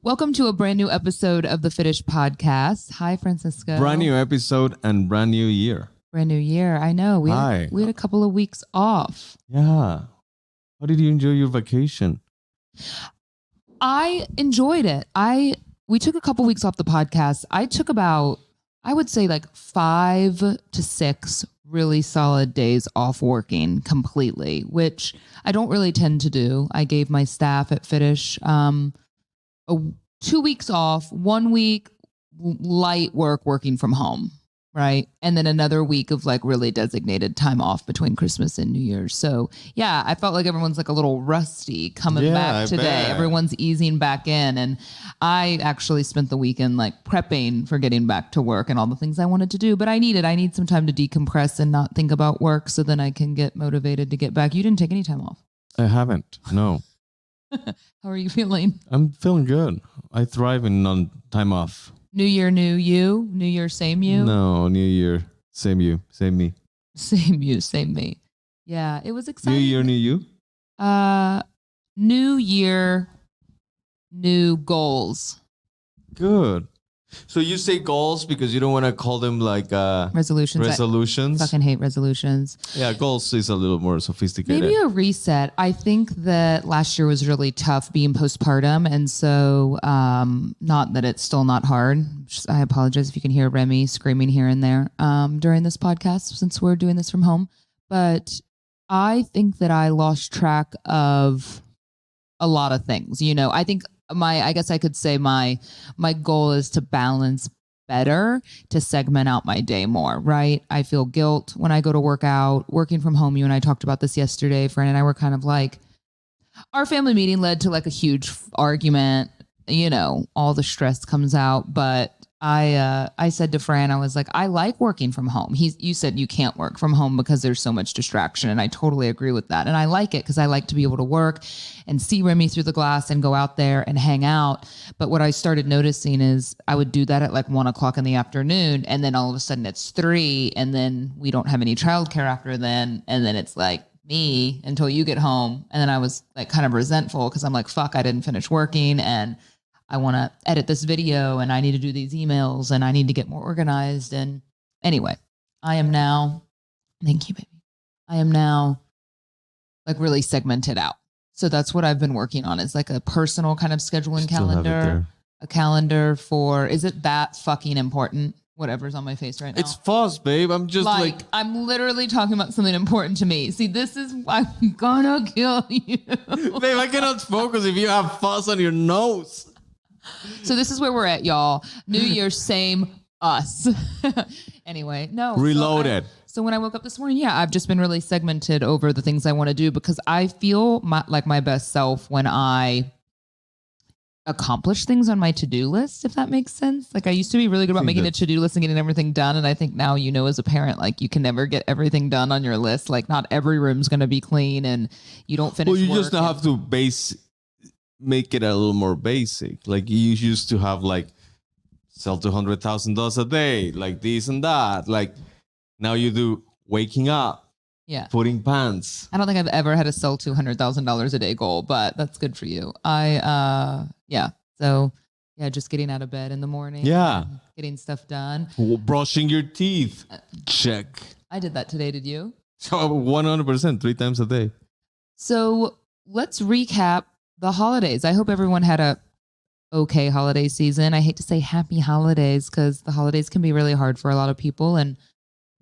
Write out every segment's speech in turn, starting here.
Welcome to a brand new episode of the Fitish podcast. Hi, Francisco. Brand new episode and brand new year. Brand new year. I know. We Hi. had a couple of weeks off. Yeah. How did you enjoy your vacation? I enjoyed it. We took a couple weeks off the podcast. I took about, I would say like 5 to 6 really solid days off working completely, which I don't really tend to do. I gave my staff at Fitish 2 weeks off, 1 week light working from home, right? And then another week of like really designated time off between Christmas and New Year's. So yeah, I felt like everyone's like a little rusty coming back today. Everyone's easing back in. And I actually spent the weekend like prepping for getting back to work and all the things I wanted to do. But I need some time to decompress and not think about work so then I can get motivated to get back. You didn't take any time off. I haven't. No. How are you feeling? I'm feeling good. I thrive in on time off. New year, new you. New year, same you. No, new year, same you, same me. Same you, same me. Yeah, it was exciting. New year, new you? New year, new goals. Good. So you say goals because you don't want to call them like Resolutions. I fucking hate resolutions. Yeah, goals is a little more sophisticated. Maybe a reset. I think that last year was really tough being postpartum. And so not that it's still not hard. I apologize if you can hear Remy screaming here and there during this podcast since we're doing this from home. But I think that I lost track of a lot of things. You know, I think I guess I could say my goal is to balance better, to segment out my day more, right? I feel guilt when I go to work out, working from home. You and I talked about this yesterday. Fran and I were kind of like, our family meeting led to like a huge argument, you know, all the stress comes out. But I said to Fran, I was like, I like working from home. You said you can't work from home because there's so much distraction. And I totally agree with that. And I like it because I like to be able to work and see Remy through the glass and go out there and hang out. But what I started noticing is I would do that at like 1 o'clock in the afternoon. And then all of a sudden it's 3. And then we don't have any childcare after then. And then it's like me until you get home. And then I was like kind of resentful because I'm like, fuck, I didn't finish working. And I want to edit this video and I need to do these emails and I need to get more organized. And anyway, I am now, thank you, baby. I am now like really segmented out. So that's what I've been working on. It's like a personal kind of scheduling calendar, a calendar for, is it that fucking important? Whatever's on my face right now. It's false, babe. I'm just like I'm literally talking about something important to me. See, this is why I'm gonna kill you. Babe, I cannot focus if you have fuzz on your nose. So this is where we're at, y'all. New Year, same us. Anyway, no. Reloaded. So when I woke up this morning, yeah, I've just been really segmented over the things I want to do because I feel like my best self when I accomplish things on my to-do list, if that makes sense. Like I used to be really good about making a to-do list and getting everything done. And I think now, you know, as a parent, like you can never get everything done on your list. Like not every room's going to be clean and you don't finish work. Well, you work just have to make it a little more basic. Like you used to have like sell $200,000 a day, like this and that. Like now you do waking up, putting pants. I don't think I've ever had a sell $200,000 a day goal, but that's good for you. So just getting out of bed in the morning. Yeah. Getting stuff done. Brushing your teeth. Check. I did that today. Did you? So 100%, 3 times a day. So let's recap the holidays. I hope everyone had a okay holiday season. I hate to say happy holidays because the holidays can be really hard for a lot of people. And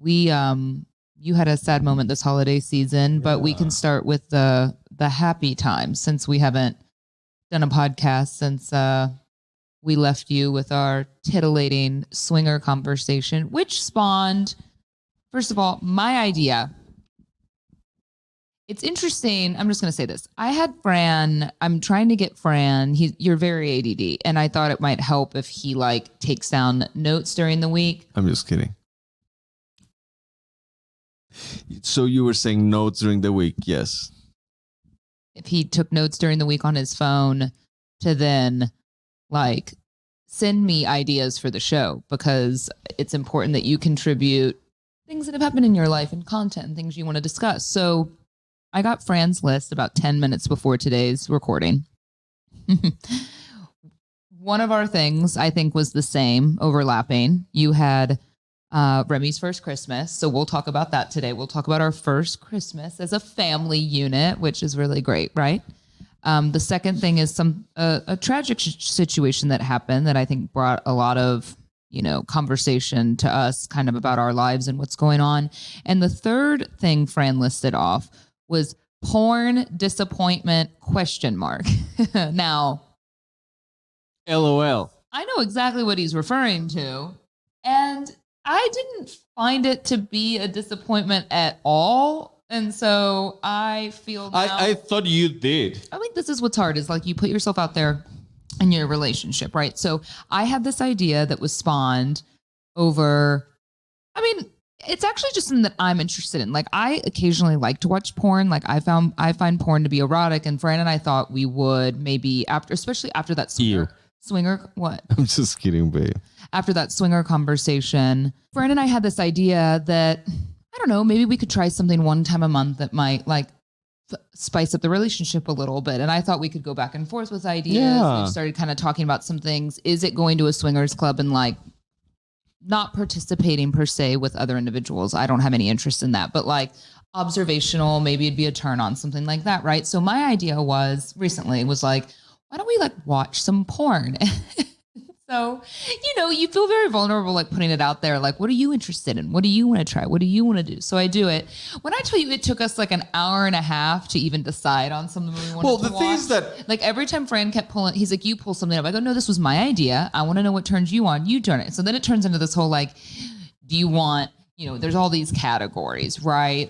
you had a sad moment this holiday season, but we can start with the happy times since we haven't done a podcast since we left you with our titillating swinger conversation, which spawned, first of all, my idea. It's interesting. I'm just going to say this. I had Fran. I'm trying to get Fran. You're very ADD. And I thought it might help if he like takes down notes during the week. I'm just kidding. So you were saying notes during the week. Yes. If he took notes during the week on his phone to then like send me ideas for the show, because it's important that you contribute things that have happened in your life and content and things you want to discuss. So I got Fran's list about 10 minutes before today's recording. one of our things I think was the same, overlapping. You had Remy's first Christmas. So we'll talk about that today. We'll talk about our first Christmas as a family unit, which is really great, right? The second thing is a tragic situation that happened that I think brought a lot of, conversation to us kind of about our lives and what's going on. And the third thing Fran listed off was porn disappointment ? Now, LOL. I know exactly what he's referring to. And I didn't find it to be a disappointment at all. And so I feel now, I thought you did. I think this is what's hard is like you put yourself out there in your relationship, right? So I had this idea that was spawned over, it's actually just something that I'm interested in. Like I occasionally like to watch porn. Like I find porn to be erotic, and Fran and I thought we would maybe especially after that swinger, what? I'm just kidding, babe. After that swinger conversation, Fran and I had this idea that, I don't know, maybe we could try something one time a month that might spice up the relationship a little bit. And I thought we could go back and forth with ideas. Yeah. We've started kind of talking about some things. Is it going to a swingers club and not participating per se with other individuals? I don't have any interest in that, but observational, maybe it'd be a turn on, something like that, right? So my idea was recently why don't we watch some porn? So, you feel very vulnerable, putting it out there. What are you interested in? What do you want to try? What do you want to do? So I do it. When I tell you it took us an hour and a half to even decide on something we wanted to watch. Well, the thing is that every time Fran kept pulling, he's like, you pull something up. I go, no, this was my idea. I want to know what turns you on. You turn it. So then it turns into this whole, do you want, there's all these categories, right?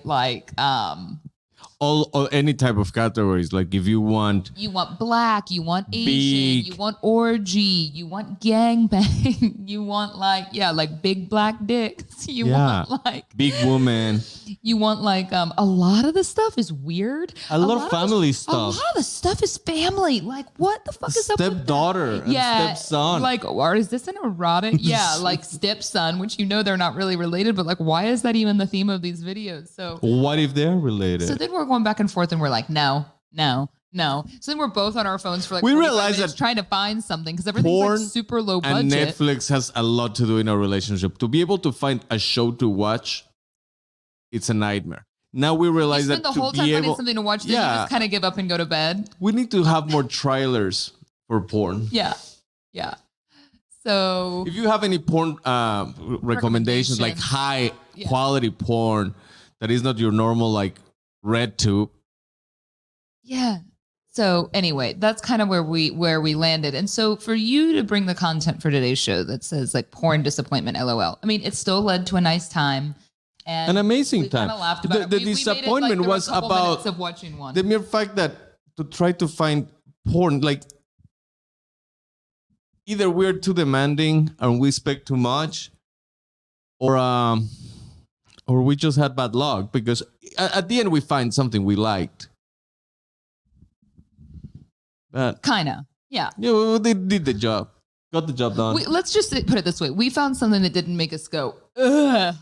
All any type of categories. If you want black, you want Asian, big, you want orgy, you want gangbang, you want big black dicks, you want big woman. You want a lot of the stuff is weird. A lot of family stuff. A lot of the stuff is family. What the fuck is up with that? Stepdaughter and stepson. Or is this an erotic? Yeah, stepson, which they're not really related, but why is that even the theme of these videos? So what if they're related? So then we're going back and forth and we're like, no. So then we're both on our phones for we realize that trying to find something because everything's super low budget. And Netflix has a lot to do in our relationship. To be able to find a show to watch, it's a nightmare. Now we realize that the whole time finding something to watch, then you just kind of give up and go to bed. We need to have more trailers for porn. Yeah. So if you have any porn recommendations, high quality porn that is not your normal red tube. Yeah. So anyway, that's kind of where we landed. And so for you to bring the content for today's show that says porn disappointment, LOL. It still led to a nice time. And an amazing time. Laughed about the disappointment was about of watching one. The mere fact that to try to find porn, either we're too demanding and we expect too much, or we just had bad luck because at the end we find something we liked. But kinda, yeah. Yeah, they did the job. Got the job done. Let's just put it this way: we found something that didn't make us go, ugh.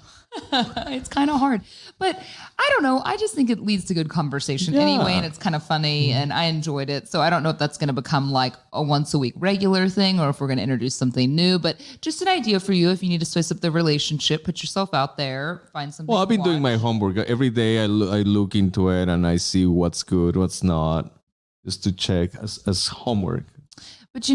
It's kind of hard, but I don't know. I just think it leads to good conversation anyway, and it's kind of funny, and I enjoyed it. So I don't know if that's going to become a once a week regular thing, or if we're going to introduce something new. But just an idea for you if you need to spice up the relationship, put yourself out there, find something. Well, I've been doing my homework every day. I look into it and I see what's good, what's not, just to check as homework. But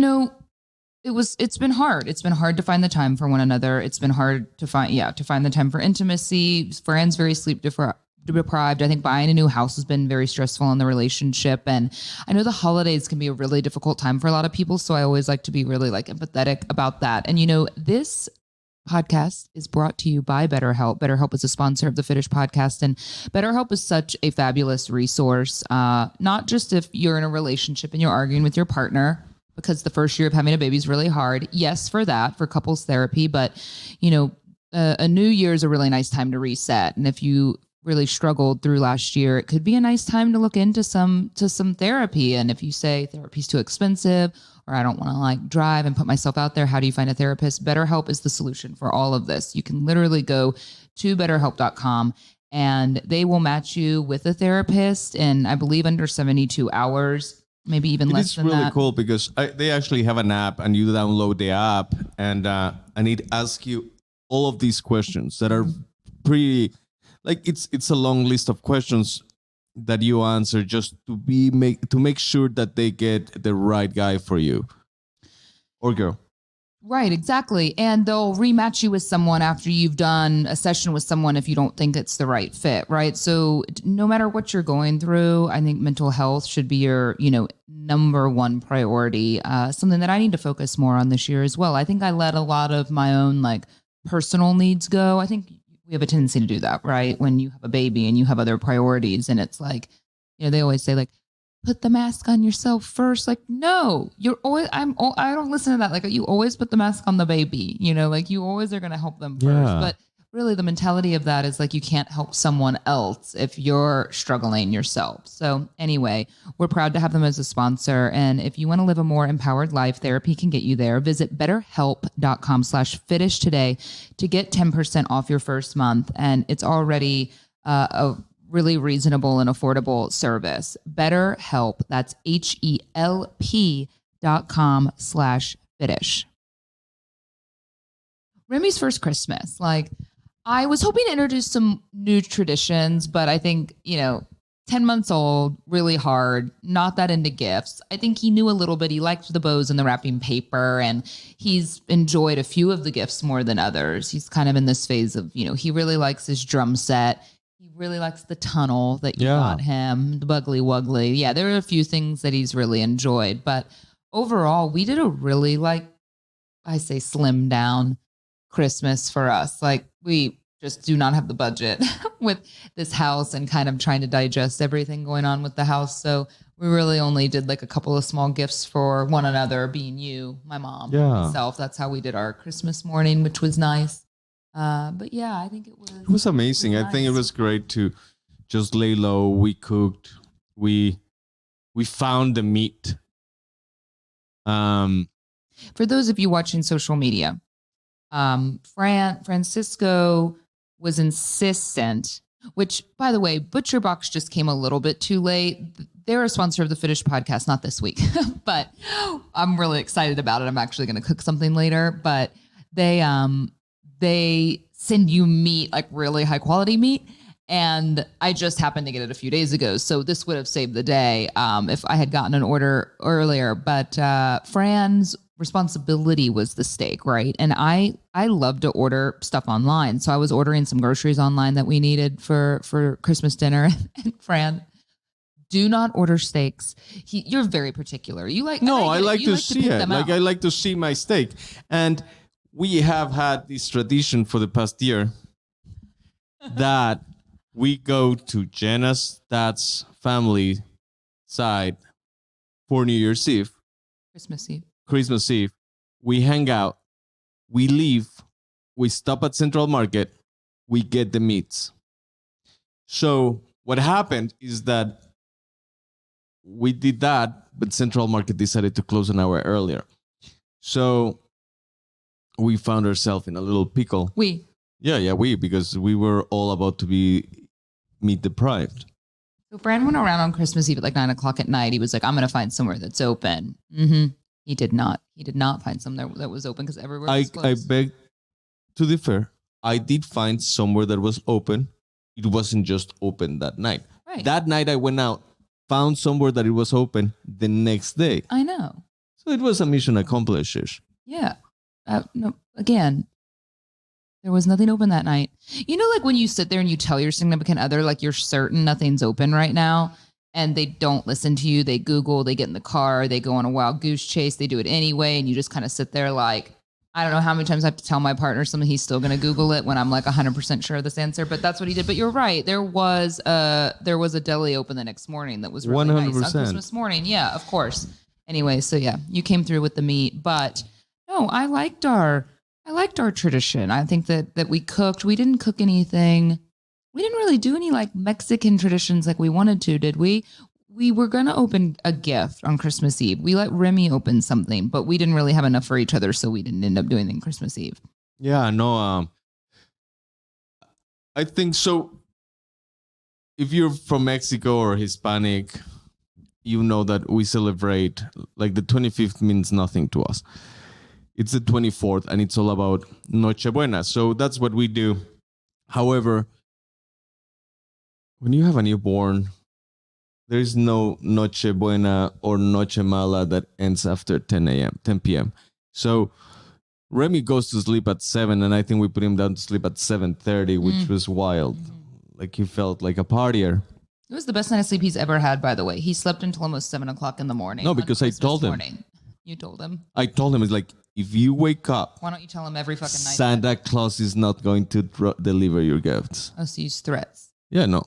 it's been hard. It's been hard to find the time for one another. It's been hard to find the time for intimacy. Fran's very sleep deprived. I think buying a new house has been very stressful in the relationship. And I know the holidays can be a really difficult time for a lot of people. So I always like to be really empathetic about that. And this podcast is brought to you by BetterHelp. BetterHelp is a sponsor of the Fitish podcast, and BetterHelp is such a fabulous resource. Not just if you're in a relationship and you're arguing with your partner, because the first year of having a baby is really hard. Yes, for couples therapy, but a new year is a really nice time to reset. And if you really struggled through last year, it could be a nice time to look into some therapy. And if you say therapy's too expensive, or I don't want to drive and put myself out there, how do you find a therapist? BetterHelp is the solution for all of this. You can literally go to betterhelp.com and they will match you with a therapist in, I believe, under 72 hours. maybe even less It's than really that. cool because they actually have an app, and you download the app, and it asks you all of these questions that are pretty, like it's a long list of questions that you answer just to make sure that they get the right guy for you or girl. Right, exactly. And they'll rematch you with someone after you've done a session with someone if you don't think it's the right fit, right? So no matter what you're going through, I think mental health should be your, number one priority. Something that I need to focus more on this year as well. I think I let a lot of my own like personal needs go. I think we have a tendency to do that, right? When you have a baby and you have other priorities, and it's like, they always say like, put the mask on yourself first. Like, no, I don't listen to that. Like, you always put the mask on the baby, like you always are going to help them first. Yeah. But really the mentality of that is like, you can't help someone else if you're struggling yourself. So anyway, we're proud to have them as a sponsor. And if you want to live a more empowered life, therapy can get you there. Visit betterhelp.com/Fitish today to get 10% off your first month. And it's already a really reasonable and affordable service. BetterHelp, that's HELP.com/Fitish. Remy's first Christmas. Like, I was hoping to introduce some new traditions, but I think, 10 months old, really hard, not that into gifts. I think he knew a little bit. He liked the bows and the wrapping paper, and he's enjoyed a few of the gifts more than others. He's kind of in this phase of, he really likes his drum set. He really likes the tunnel that you got him, the Buggly Wuggly. Yeah, there are a few things that he's really enjoyed. But overall, we did a really, I say, slim down Christmas for us. Like, we just do not have the budget with this house and kind of trying to digest everything going on with the house. So we really only did like a couple of small gifts for one another, being you, my mom, myself. That's how we did our Christmas morning, which was nice. But yeah, I think it was amazing. I think it was great to just lay low. We cooked. We found the meat. For those of you watching social media, Francisco was insistent, which, by the way, Butcher Box just came a little bit too late. They're a sponsor of the Fitish podcast, not this week, but I'm really excited about it. I'm actually going to cook something later, but they send you meat, like really high quality meat. And I just happened to get it a few days ago. So this would have saved the day if I had gotten an order earlier. But Fran's responsibility was the steak, right? And I love to order stuff online. So I was ordering some groceries online that we needed for Christmas dinner. And Fran, do not order steaks. You're very particular. You like I like to see it. Like, I like to see my steak. And we have had this tradition for the past year that we go to Jenna's dad's family side for New Year's Eve. Christmas Eve. We hang out. We leave. We stop at Central Market. We get the meats. So what happened is that we did that, but Central Market decided to close an hour earlier. So we found ourselves in a little pickle. Because we were all about to be meat deprived. So Fran went around on Christmas Eve at like 9:00 at night. He was like, I'm going to find somewhere that's open. He did not. He did not find somewhere that was open because everywhere was closed. I beg to differ. I did find somewhere that was open. It wasn't just open that night. Right. That night I went out, found somewhere that it was open the next day. I know. So it was a mission accomplished. Yeah. No, again, there was nothing open that night. Like when you sit there and you tell your significant other, like you're certain nothing's open right now, and they don't listen to you. They Google, they get in the car, they go on a wild goose chase. They do it anyway. And you just kind of sit there like, I don't know how many times I have to tell my partner something. He's still going to Google it when I'm like 100% sure of this answer. But that's what he did. But you're right. There was a deli open the next morning that was really 100%. nice on Christmas morning. Yeah, of course. Anyway, so yeah, you came through with the meat. But no, I liked our tradition. I think that we cooked. We didn't cook anything. We didn't really do any like Mexican traditions like we wanted to, did we? We were going to open a gift on Christmas Eve. We let Remy open something, but we didn't really have enough for each other, so we didn't end up doing it on Christmas Eve. Yeah, no. I think so. If you're from Mexico or Hispanic, you know that we celebrate, like the 25th means nothing to us. It's the 24th and it's all about Noche Buena. So that's what we do. However, when you have a newborn, there is no Noche Buena or Noche Mala that ends after 10 p.m. So Remy goes to sleep at 7, and I think we put him down to sleep at 7:30, which was wild. Like he felt like a partier. It was the best night of sleep he's ever had, by the way. He slept until almost 7 o'clock in the morning. No, because I told him. Morning. You told him? I told him, it's like, if you wake up, why don't you tell him every fucking night? Santa Claus is not going to deliver your gifts. Oh, so use threats. Yeah, no.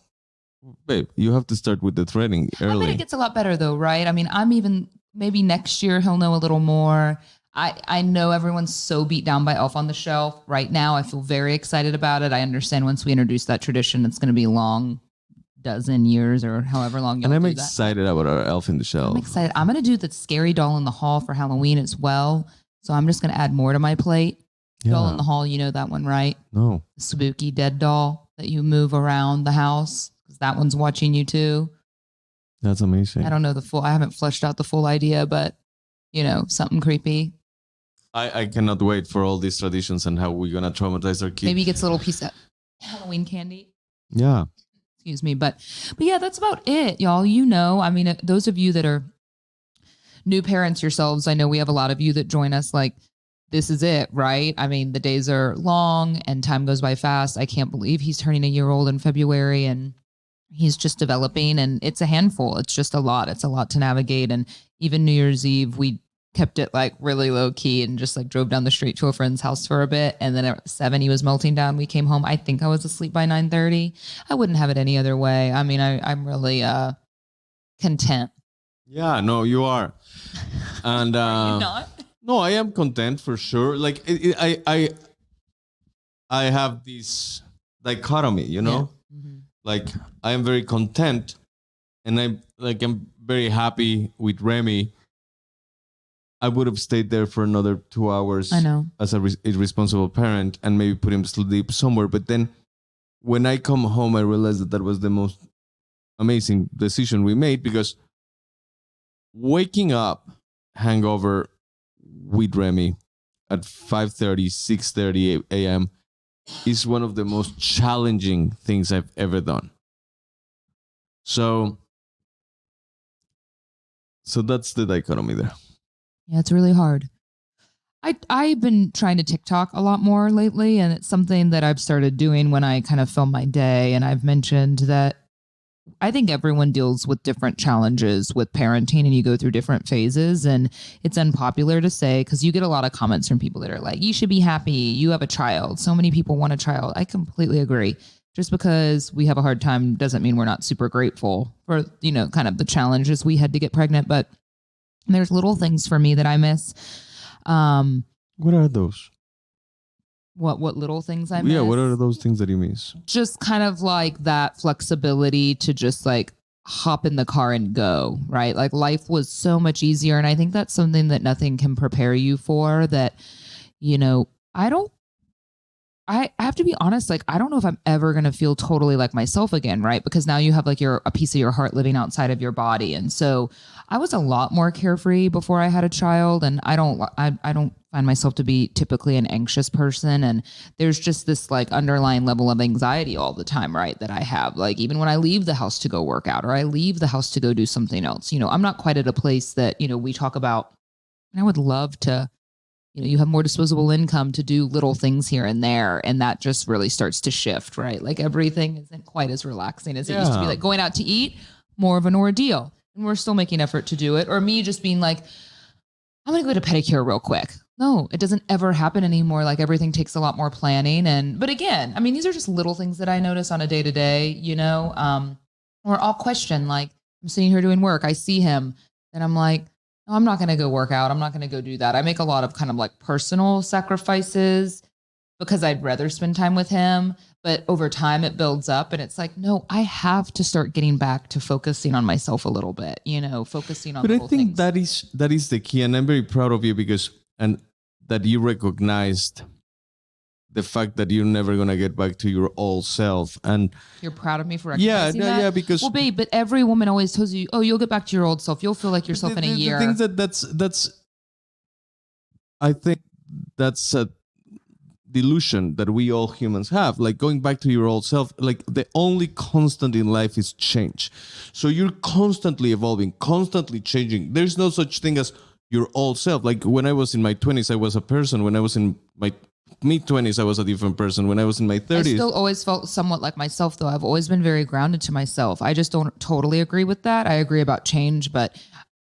Babe, you have to start with the threading early. I bet it gets a lot better though, right? I mean, I'm even, maybe next year he'll know a little more. I know everyone's so beat down by Elf on the Shelf right now. I feel very excited about it. I understand once we introduce that tradition, it's going to be long dozen years or however long. And I'm excited about our Elf in the Shelf. I'm excited. I'm going to do the scary doll in the hall for Halloween as well. So I'm just going to add more to my plate. Yeah. Doll in the hall, you know that one, right? No. The spooky dead doll that you move around the house. Because that one's watching you too. That's amazing. I don't know I haven't fleshed out the full idea, but you know, something creepy. I cannot wait for all these traditions and how we're going to traumatize our kids. Maybe he gets a little piece of Halloween candy. Yeah. Excuse me. But yeah, that's about it, y'all. You know, I mean, those of you that are new parents yourselves, I know we have a lot of you that join us like, this is it, right? I mean, the days are long and time goes by fast. I can't believe he's turning a year old in February and he's just developing, and it's a handful. It's just a lot. It's a lot to navigate. And even New Year's Eve, we kept it like really low key and just like drove down the street to a friend's house for a bit. And then at 7, he was melting down. We came home. I think I was asleep by 9:30. I wouldn't have it any other way. I mean, I'm really content. Yeah, no, you are. And Are you not? No, I am content for sure. Like I have this dichotomy, you know, like I am very content, and I'm very happy with Remy. I would have stayed there for another 2 hours. I know, as a irresponsible parent, and maybe put him to sleep somewhere. But then, when I come home, I realized that was the most amazing decision we made, because waking up hangover with Remy at 5:30, 6:30 a.m. is one of the most challenging things I've ever done. So that's the dichotomy there. Yeah, it's really hard. I've been trying to TikTok a lot more lately, and it's something that I've started doing when I kind of film my day. And I've mentioned that I think everyone deals with different challenges with parenting, and you go through different phases, and it's unpopular to say, because you get a lot of comments from people that are like, you should be happy. You have a child. So many people want a child. I completely agree. Just because we have a hard time doesn't mean we're not super grateful for, you know, kind of the challenges we had to get pregnant. But there's little things for me that I miss. What are those? What little things I miss? Yeah, what are those things that you miss? Just kind of like that flexibility to just like hop in the car and go, right? Like life was so much easier. And I think that's something that nothing can prepare you for, that, you know, I have to be honest, like, I don't know if I'm ever going to feel totally like myself again, right? Because now you have like a piece of your heart living outside of your body. And so I was a lot more carefree before I had a child, and I don't find myself to be typically an anxious person. And there's just this like underlying level of anxiety all the time, right? That I have, like, even when I leave the house to go work out, or I leave the house to go do something else, you know, I'm not quite at a place that, you know, we talk about, and I would love to, you know, you have more disposable income to do little things here and there. And that just really starts to shift, right? Like everything isn't quite as relaxing as it used to be. Like going out to eat, more of an ordeal. And we're still making effort to do it. Or me just being like, I'm going to go to pedicure real quick. No, it doesn't ever happen anymore. Like everything takes a lot more planning. But again, I mean, these are just little things that I notice on a day to day, you know, or I'll question, like, I'm sitting here doing work. I see him and I'm like, no, I'm not going to go work out. I'm not going to go do that. I make a lot of kind of like personal sacrifices because I'd rather spend time with him. But over time it builds up, and it's like, no, I have to start getting back to focusing on myself a little bit, you know, focusing on But I think things. that is the key. And I'm very proud of you, because, and that you recognized the fact that you're never going to get back to your old self. And you're proud of me for recognizing that? Yeah, because... Well, babe, but every woman always tells you, oh, you'll get back to your old self. You'll feel like yourself in a year. The thing that's I think that's a delusion that we all humans have. Like going back to your old self, like the only constant in life is change. So you're constantly evolving, constantly changing. There's no such thing as your old self. Like when I was in my 20s, I was a person. When I was in my mid-20s, I was a different person. When I was in my 30s... I still always felt somewhat like myself, though. I've always been very grounded to myself. I just don't totally agree with that. I agree about change, but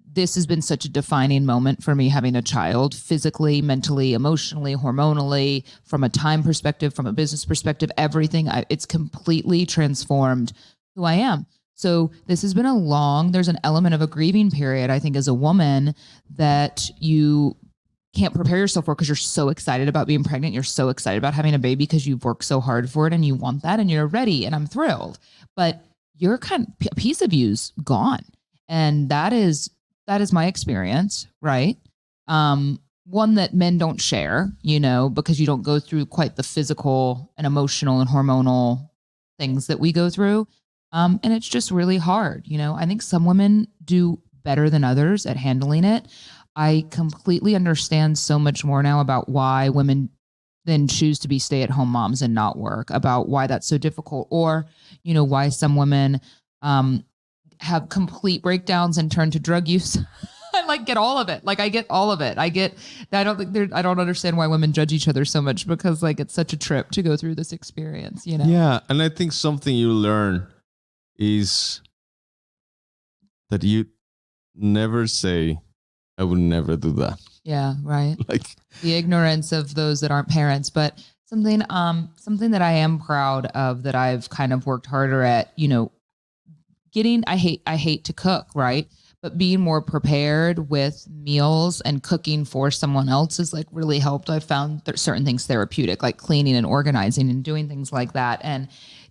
this has been such a defining moment for me, having a child, physically, mentally, emotionally, hormonally, from a time perspective, from a business perspective, everything. It's completely transformed who I am. So this has been there's an element of a grieving period, I think, as a woman that you can't prepare yourself for because you're so excited about being pregnant. You're so excited about having a baby because you've worked so hard for it and you want that and you're ready, and I'm thrilled. But a piece of you's gone. And that is my experience, right? One that men don't share, because you don't go through quite the physical and emotional and hormonal things that we go through. And it's just really hard. I think some women do better than others at handling it. I completely understand so much more now about why women then choose to be stay-at-home moms and not work, about why that's so difficult, or, why some women have complete breakdowns and turn to drug use. I get all of it. I get all of it. I don't understand why women judge each other so much, because it's such a trip to go through this experience, Yeah. And I think something you learn is that you never say, I would never do that. Yeah, right. The ignorance of those that aren't parents. But something that I am proud of, that I've kind of worked harder at, I hate to cook, right? But being more prepared with meals and cooking for someone else has really helped. I've found certain things therapeutic, like cleaning and organizing and doing things like that. And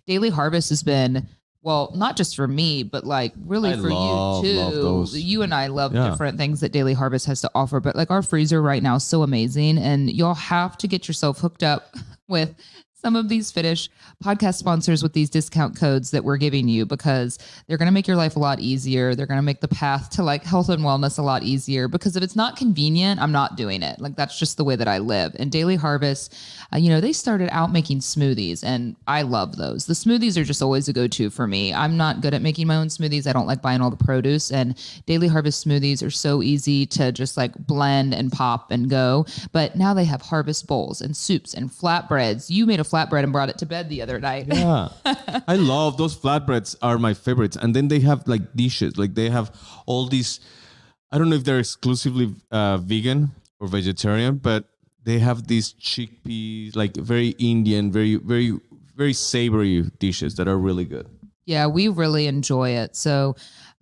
Daily Harvest has been, well, not just for me, but really for you too. Love those. You and I love different things that Daily Harvest has to offer. But our freezer right now is so amazing, and you'll have to get yourself hooked up with some of these Fitish podcast sponsors with these discount codes that we're giving you, because they're going to make your life a lot easier. They're going to make the path to health and wellness a lot easier, because if it's not convenient, I'm not doing it. That's just the way that I live. And Daily Harvest, they started out making smoothies, and I love those. The smoothies are just always a go-to for me. I'm not good at making my own smoothies. I don't like buying all the produce, and Daily Harvest smoothies are so easy to just blend and pop and go. But now they have harvest bowls and soups and flatbreads. You made a flatbread and brought it to bed the other night. Yeah. I love those flatbreads, are my favorites. And then they have dishes, they have all these, I don't know if they're exclusively vegan or vegetarian, but they have these chickpeas, very Indian, very, very, very savory dishes that are really good. Yeah, we really enjoy it. So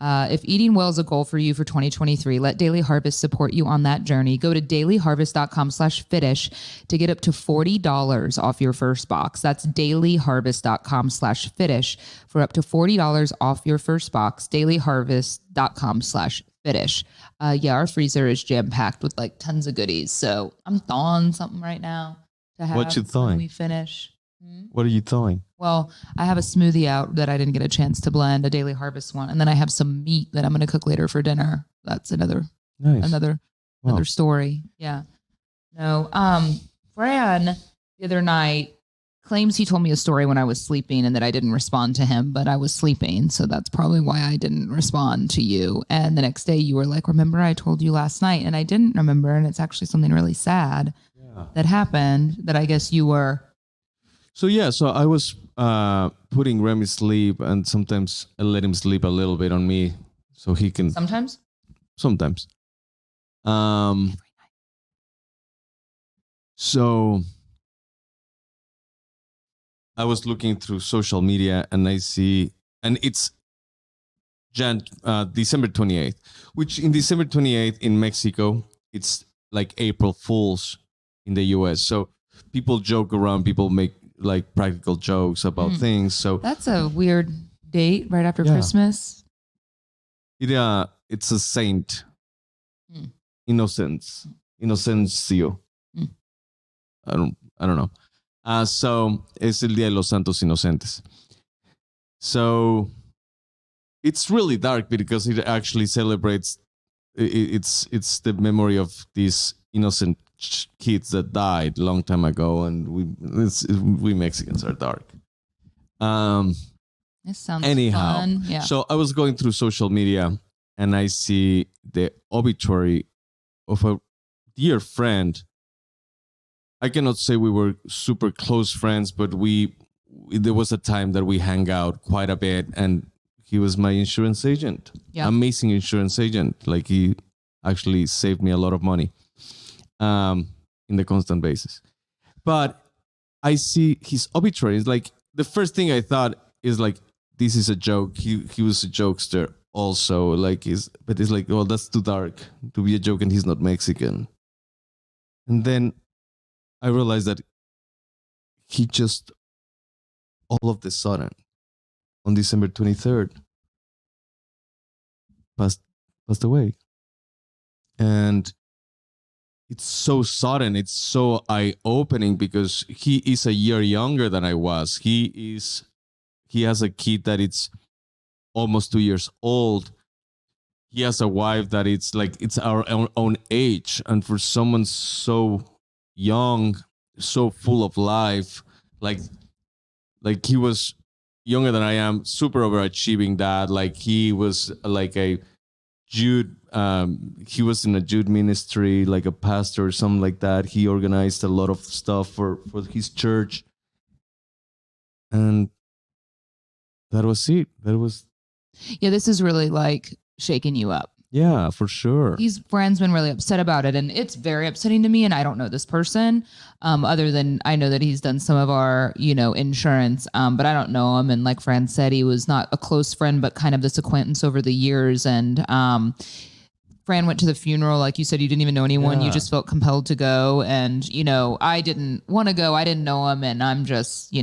if eating well is a goal for you for 2023, let Daily Harvest support you on that journey. Go to dailyharvest.com/Fitish to get up to $40 off your first box. That's dailyharvest.com/Fitish for up to $40 off your first box. dailyharvest.com/Fitish. Our freezer is jam-packed with tons of goodies. So I'm thawing something right now to have what you thawing? When we finish. What are you thawing? Well, I have a smoothie out that I didn't get a chance to blend, a Daily Harvest one. And then I have some meat that I'm going to cook later for dinner. That's another story. Yeah. No, Fran the other night claims he told me a story when I was sleeping and that I didn't respond to him, but I was sleeping. So that's probably why I didn't respond to you. And the next day you were like, remember I told you last night? And I didn't remember. And it's actually something really sad that happened that I guess you were... So I was putting Remy sleep, and sometimes I let him sleep a little bit on me so he can... Sometimes. So I was looking through social media, and I see, and it's December 28th, which in December 28th in Mexico, it's April Fools in the US. So people joke around, people make practical jokes about things. So that's a weird date right after Christmas. It's a saint. Innocencio. I don't know. So es el Día de los Santos Inocentes. So it's really dark because it actually celebrates. It's the memory of these innocent kids that died a long time ago, and we Mexicans are dark. This sounds Anyhow, fun. Yeah. so I was going through social media and I see the obituary of a dear friend. I cannot say we were super close friends, but there was a time that we hang out quite a bit, and he was my insurance agent. Yeah. Amazing insurance agent. Like he actually saved me a lot of money in the constant basis. But I see his obituary. It's like the first thing I thought is like, this is a joke. He was a jokester also. But it's like, well, that's too dark to be a joke, and he's not Mexican. And then I realized that he just all of the sudden on December 23rd passed away. And it's so sudden, it's so eye-opening because he is a year younger than I was. He has a kid that it's almost 2 years old. He has a wife that it's our own age. And for someone so young, so full of life, like he was younger than I am, super overachieving dad. Like he was like a Jude, he was in a Jude ministry, like a pastor or something like that. He organized a lot of stuff for his church. And that was it. Yeah, this is really like shaking you up. Yeah, for sure. Fran's been really upset about it, and it's very upsetting to me. And I don't know this person, other than I know that he's done some of our, insurance, but I don't know him. And like Fran said, he was not a close friend, but kind of this acquaintance over the years. And Fran went to the funeral. Like you said, you didn't even know anyone. Yeah. You just felt compelled to go. And, I didn't want to go. I didn't know him. And I'm just,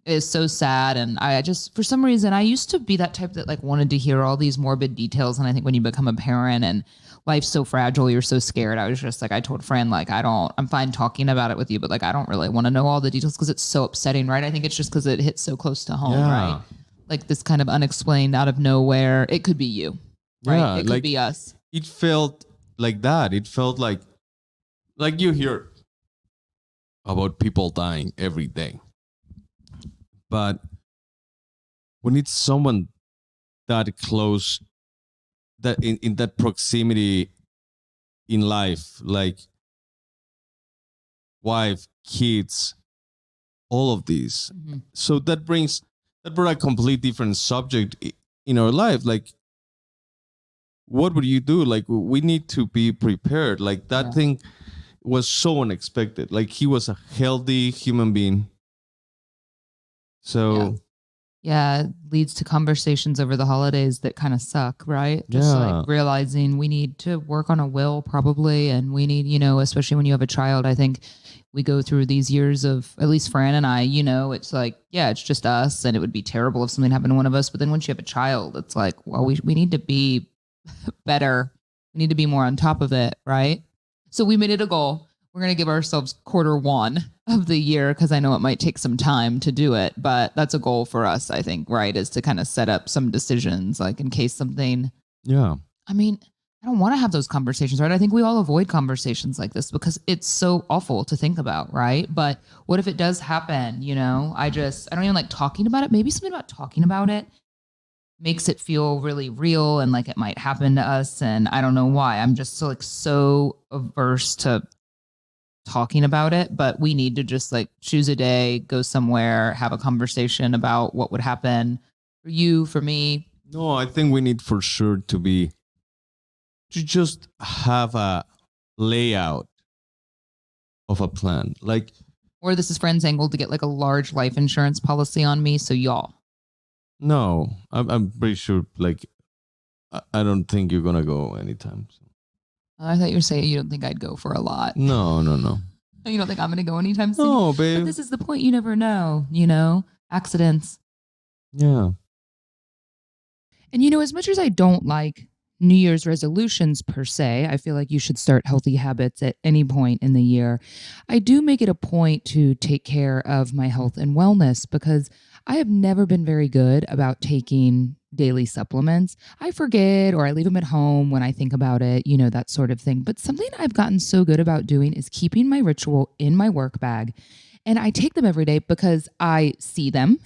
it's so sad. And I just, for some reason, I used to be that type that like wanted to hear all these morbid details. And I think when you become a parent and life's so fragile, you're so scared. I was just like, I told Fran, like, I'm fine talking about it with you, but like, I don't really want to know all the details because it's so upsetting, right? I think it's just because it hits so close to home, right? Like this kind of unexplained out of nowhere. It could be you, right? Yeah, it could be us. It felt like that. It felt like you hear about people dying every day. But when it's someone that close, that in that proximity in life, like wife, kids, all of these. Mm-hmm. So that brought a complete different subject in our life. Like, what would you do? Like, we need to be prepared. Like that thing was so unexpected. Like he was a healthy human being. So it leads to conversations over the holidays that kind of suck, right? Just like realizing we need to work on a will probably. And we need, especially when you have a child, I think we go through these years of, at least Fran and I, it's like, it's just us. And it would be terrible if something happened to one of us. But then once you have a child, it's like, well, we need to be better. We need to be more on top of it, right? So we made it a goal. We're going to give ourselves Q1 of the year because I know it might take some time to do it, but that's a goal for us, I think, right? Is to kind of set up some decisions, like in case something. Yeah. I mean, I don't want to have those conversations, right? I think we all avoid conversations like this because it's so awful to think about, right? But what if it does happen? I don't even like talking about it. Maybe something about talking about it makes it feel really real and like it might happen to us. And I don't know why. I'm just so averse to talking about it, but we need to just like choose a day, go somewhere, have a conversation about what would happen for you, for me. No, I think we need for sure to just have a layout of a plan. Like, or this is Fran's angle to get like a large life insurance policy on me. So y'all. No, I'm pretty sure. Like, I don't think you're gonna go anytime soon. I thought you were saying you don't think I'd go for a lot. No. You don't think I'm gonna go anytime soon? No, babe. But this is the point. You never know. Accidents. Yeah. And as much as I don't like New Year's resolutions per se. I feel like you should start healthy habits at any point in the year. I do make it a point to take care of my health and wellness because I have never been very good about taking daily supplements. I forget or I leave them at home when I think about it, that sort of thing. But something I've gotten so good about doing is keeping my ritual in my work bag. And I take them every day because I see them.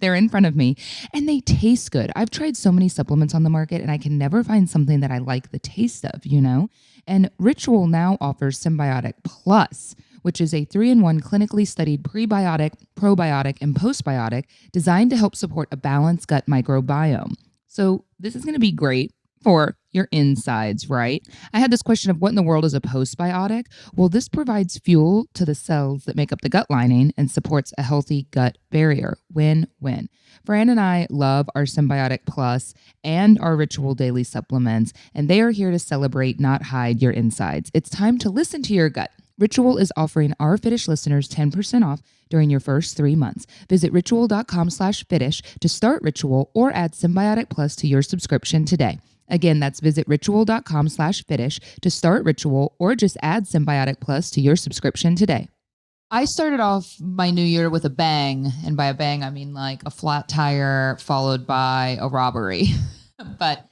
They're in front of me and they taste good. I've tried so many supplements on the market and I can never find something that I like the taste of. And Ritual now offers Symbiotic Plus, which is a 3-in-1 clinically studied prebiotic, probiotic, and postbiotic designed to help support a balanced gut microbiome. So this is going to be great for your insides, right? I had this question of what in the world is a postbiotic? Well, this provides fuel to the cells that make up the gut lining and supports a healthy gut barrier. Win-win. Fran and I love our Symbiotic Plus and our Ritual daily supplements, and they are here to celebrate, not hide your insides. It's time to listen to your gut. Ritual is offering our Fitish listeners 10% off during your first 3 months. Visit ritual.com/Fitish to start Ritual or add Symbiotic Plus to your subscription today. Again, that's visit ritual.com/Fitish to start Ritual or just add Symbiotic Plus to your subscription today. I started off my new year with a bang. And by a bang, I mean like a flat tire followed by a robbery. But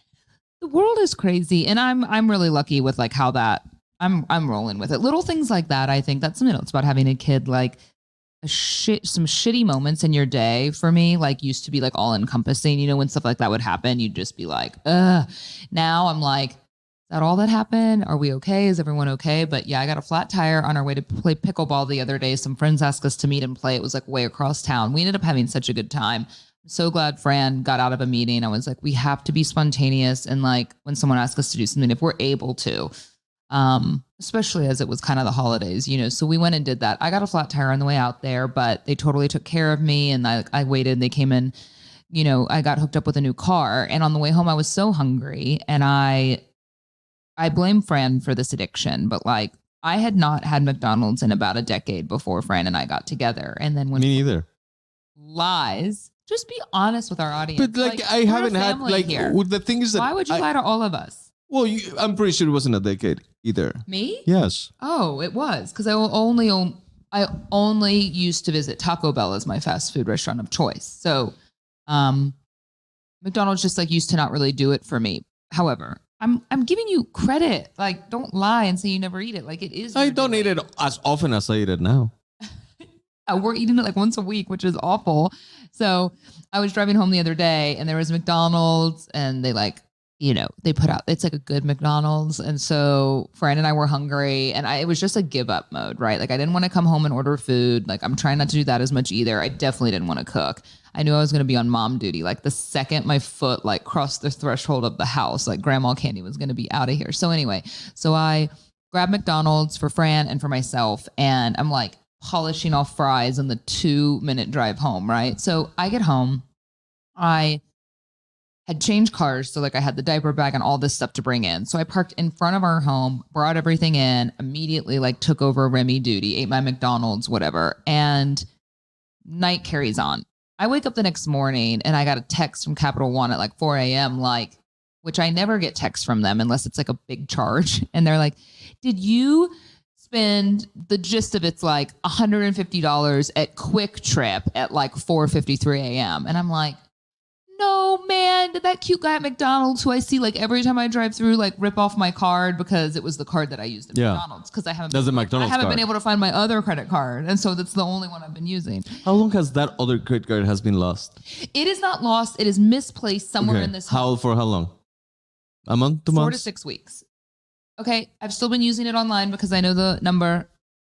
the world is crazy. And I'm really lucky with like how that I'm rolling with it. Little things like that. I think that's something else about having a kid, like some shitty moments in your day for me, like used to be like all encompassing, when stuff like that would happen, you'd just be like, ugh. Now I'm like, is that all that happened? Are we okay? Is everyone okay? But yeah, I got a flat tire on our way to play pickleball the other day. Some friends asked us to meet and play. It was like way across town. We ended up having such a good time. I'm so glad Fran got out of a meeting. I was like, we have to be spontaneous. And like when someone asks us to do something, if we're able to, especially as it was kind of the holidays, so we went and did that. I got a flat tire on the way out there, but they totally took care of me. And I waited and they came in, I got hooked up with a new car. And on the way home, I was so hungry and I blame Fran for this addiction, but like I had not had McDonald's in about a decade before Fran and I got together. And then when me neither. Lies, just be honest with our audience. But like I haven't had like here. The thing is that why would you lie to all of us? Well, I'm pretty sure it wasn't a decade either. Me? Yes. Oh, it was because I only used to visit Taco Bell as my fast food restaurant of choice. So, McDonald's just like used to not really do it for me. However, I'm giving you credit. Like, don't lie and say you never eat it. Like it is. I don't eat it as often as I eat it now. We're eating it like once a week, which is awful. So I was driving home the other day and there was McDonald's and they like, they put out, it's like a good McDonald's. And so Fran and I were hungry and it was just a give up mode, right? Like I didn't want to come home and order food. Like I'm trying not to do that as much either. I definitely didn't want to cook. I knew I was going to be on mom duty. Like the second my foot like crossed the threshold of the house, like Grandma Candy was going to be out of here. So anyway, so I grabbed McDonald's for Fran and for myself. And I'm like polishing off fries on the 2-minute drive home, right? So I get home, I had changed cars. So like I had the diaper bag and all this stuff to bring in. So I parked in front of our home, brought everything in, immediately like took over Remy duty, ate my McDonald's, whatever. And night carries on. I wake up the next morning and I got a text from Capital One at like 4 a.m. like, which I never get texts from them unless it's like a big charge. And they're like, did you spend, the gist of it's like $150 at Quick Trip at like 4:53 a.m. And I'm like, no, man, did that cute guy at McDonald's who I see like every time I drive through like rip off my card because it was the card that I used at McDonald's because I haven't been able to find my other credit card. And so that's the only one I've been using. How long has that other credit card has been lost? It is not lost. It is misplaced somewhere in this home. For how long? A month, 2 months? 4 to 6 weeks. Okay. I've still been using it online because I know the number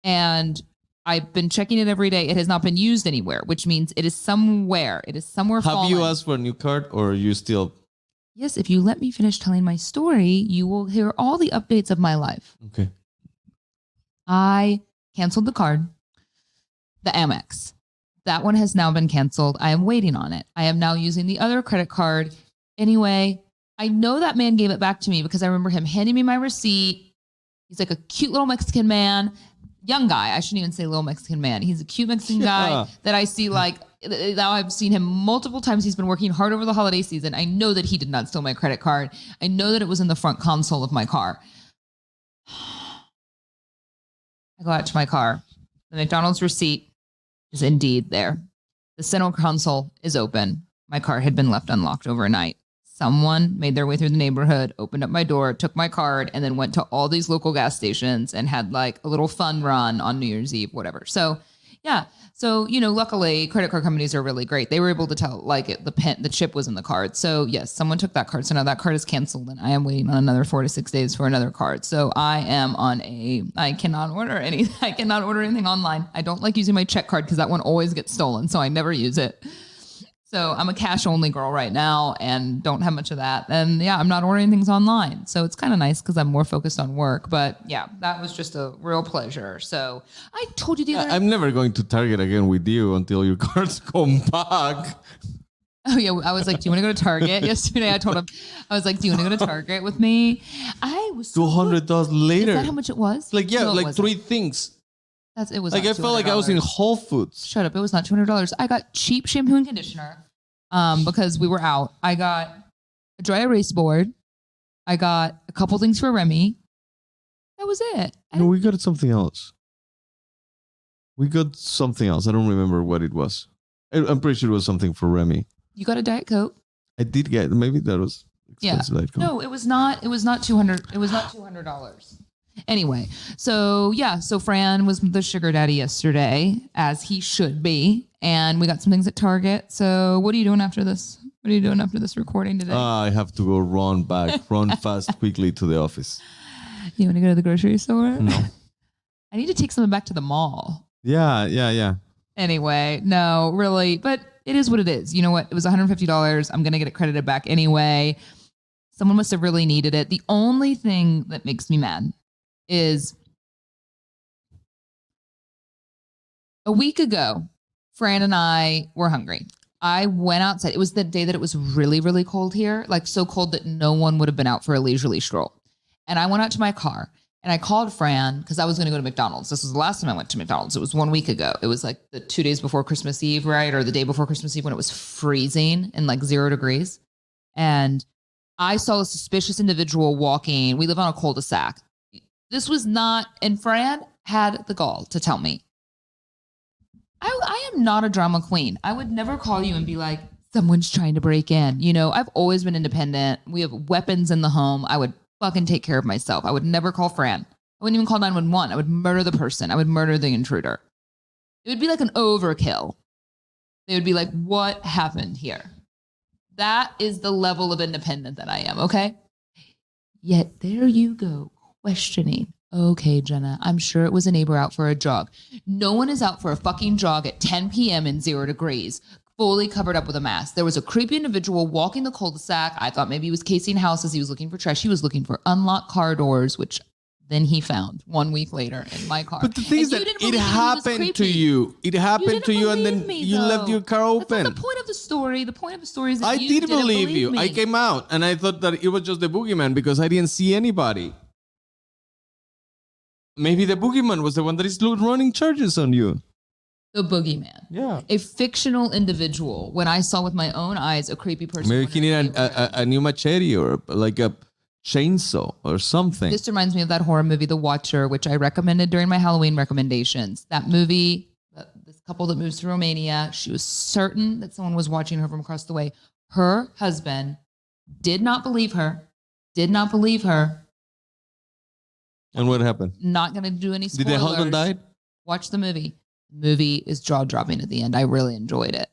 and I've been checking it every day. It has not been used anywhere, which means it is somewhere. It is somewhere fallen. Have you asked for a new card or are you still? Yes, if you let me finish telling my story, you will hear all the updates of my life. Okay. I canceled the card, the Amex. That one has now been canceled. I am waiting on it. I am now using the other credit card. Anyway, I know that man gave it back to me because I remember him handing me my receipt. He's like a cute little Mexican man. Young guy. I shouldn't even say little Mexican man. He's a cute Mexican guy that I see like now I've seen him multiple times. He's been working hard over the holiday season. I know that he did not steal my credit card. I know that it was in the front console of my car. I go out to my car. The McDonald's receipt is indeed there. The center console is open. My car had been left unlocked overnight. Someone made their way through the neighborhood, opened up my door, took my card, and then went to all these local gas stations and had like a little fun run on New Year's Eve, whatever. So, yeah. So, luckily credit card companies are really great. They were able to tell the chip was in the card. So yes, someone took that card. So now that card is canceled and I am waiting on another 4 to 6 days for another card. So I cannot order anything online. I don't like using my check card because that one always gets stolen. So I never use it. So I'm a cash only girl right now and don't have much of that. And yeah, I'm not ordering things online. So it's kind of nice because I'm more focused on work. But yeah, that was just a real pleasure. So I told you the other I'm never going to Target again with you until your cards come back. Oh yeah, I was like, do you want to go to Target? Yesterday I told him, I was like, do you want to go to Target with me? I was so $200 later. Is that how much it was? Like, yeah, No, like 3 things. It was like I felt like I was in Whole Foods. Shut up. It was not $200. I got cheap shampoo and conditioner because we were out. I got a dry erase board. I got a couple things for Remy. That was it. No, we got something else. I don't remember what it was. I'm pretty sure it was something for Remy. You got a Diet Coke? I did get. Maybe that was expensive. Yeah. Diet Coke. No, it was not $200. It was not $200. Anyway, so yeah, so Fran was the sugar daddy yesterday, as he should be, and we got some things at Target. So what are you doing after this? What are you doing after this recording today? I have to go run fast, quickly to the office. You want to go to the grocery store? No. I need to take something back to the mall. Yeah. Anyway, no, really, but it is what it is. You know what? It was $150. I'm going to get it credited back anyway. Someone must have really needed it. The only thing that makes me mad is a week ago, Fran and I were hungry. I went outside. It was the day that it was really, really cold here, like so cold that no one would have been out for a leisurely stroll. And I went out to my car and I called Fran because I was going to go to McDonald's. This was the last time I went to McDonald's. It was 1 week ago. It was like the 2 days before Christmas Eve, right? Or the day before Christmas Eve when it was freezing and like 0 degrees. And I saw a suspicious individual walking. We live on a cul-de-sac. This was not, and Fran had the gall to tell me, I am not a drama queen. I would never call you and be like, someone's trying to break in. I've always been independent. We have weapons in the home. I would fucking take care of myself. I would never call Fran. I wouldn't even call 911. I would murder the person. I would murder the intruder. It would be like an overkill. They would be like, what happened here? That is the level of independent that I am, okay? Yet there you go. Questioning. Okay, Jenna, I'm sure it was a neighbor out for a jog. No one is out for a fucking jog at 10 p.m. in 0 degrees, fully covered up with a mask. There was a creepy individual walking the cul-de-sac. I thought maybe he was casing houses. He was looking for trash. He was looking for unlocked car doors, which then he found 1 week later in my car. But the thing is that it happened to you. It happened to you, and then you left your car open. That's not the point of the story. The point of the story is that I you did didn't believe you. me. I came out, and I thought that it was just the boogeyman because I didn't see anybody. Maybe the boogeyman was the one that is running charges on you. The boogeyman. Yeah. A fictional individual. When I saw with my own eyes a creepy person. Maybe he needed a new machete or like a chainsaw or something. This reminds me of that horror movie, The Watcher, which I recommended during my Halloween recommendations. That movie, this couple that moves to Romania, she was certain that someone was watching her from across the way. Her husband did not believe her. And what happened? Not going to do any spoilers. Did the husband die? Watch the movie. The movie is jaw-dropping at the end. I really enjoyed it.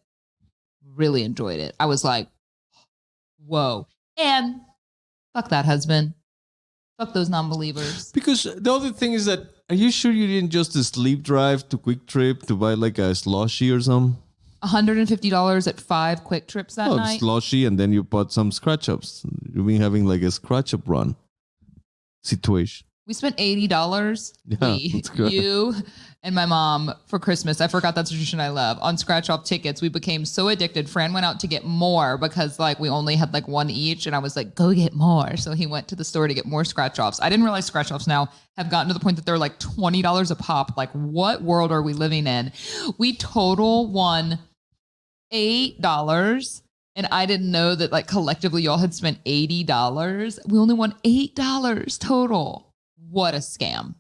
I was like, whoa. And fuck that husband. Fuck those non-believers. Because the other thing is that, are you sure you didn't just sleep drive to Quick Trip to buy like a slushy or something? $150 at 5 Quick Trips that night. Slushy, and then you bought some scratch-ups. You've been having like a scratch-up run situation. We spent $80. Yeah, that's good. You and my mom for Christmas. I forgot that's a tradition I love. On scratch-off tickets, we became so addicted. Fran went out to get more because like we only had like one each, and I was like, go get more. So he went to the store to get more scratch-offs. I didn't realize scratch-offs now have gotten to the point that they're like $20 a pop. Like, what world are we living in? We total won $8. And I didn't know that like collectively y'all had spent $80. We only won $8 total. What a scam.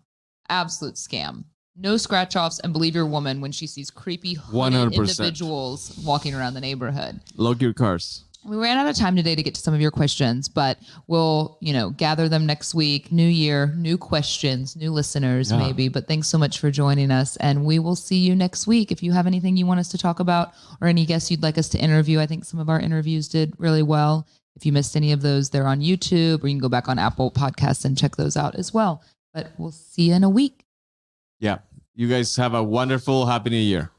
Absolute scam. No scratch offs, and believe your woman when she sees creepy hooded 100%. individuals walking around the neighborhood. Lock your cars. We ran out of time today to get to some of your questions, but we'll, gather them next week. New year, new questions, new listeners maybe. But thanks so much for joining us, and we will see you next week. If you have anything you want us to talk about or any guests you'd like us to interview, I think some of our interviews did really well. If you missed any of those, they're on YouTube, or you can go back on Apple Podcasts and check those out as well. But we'll see you in a week. Yeah. You guys have a wonderful, happy new year.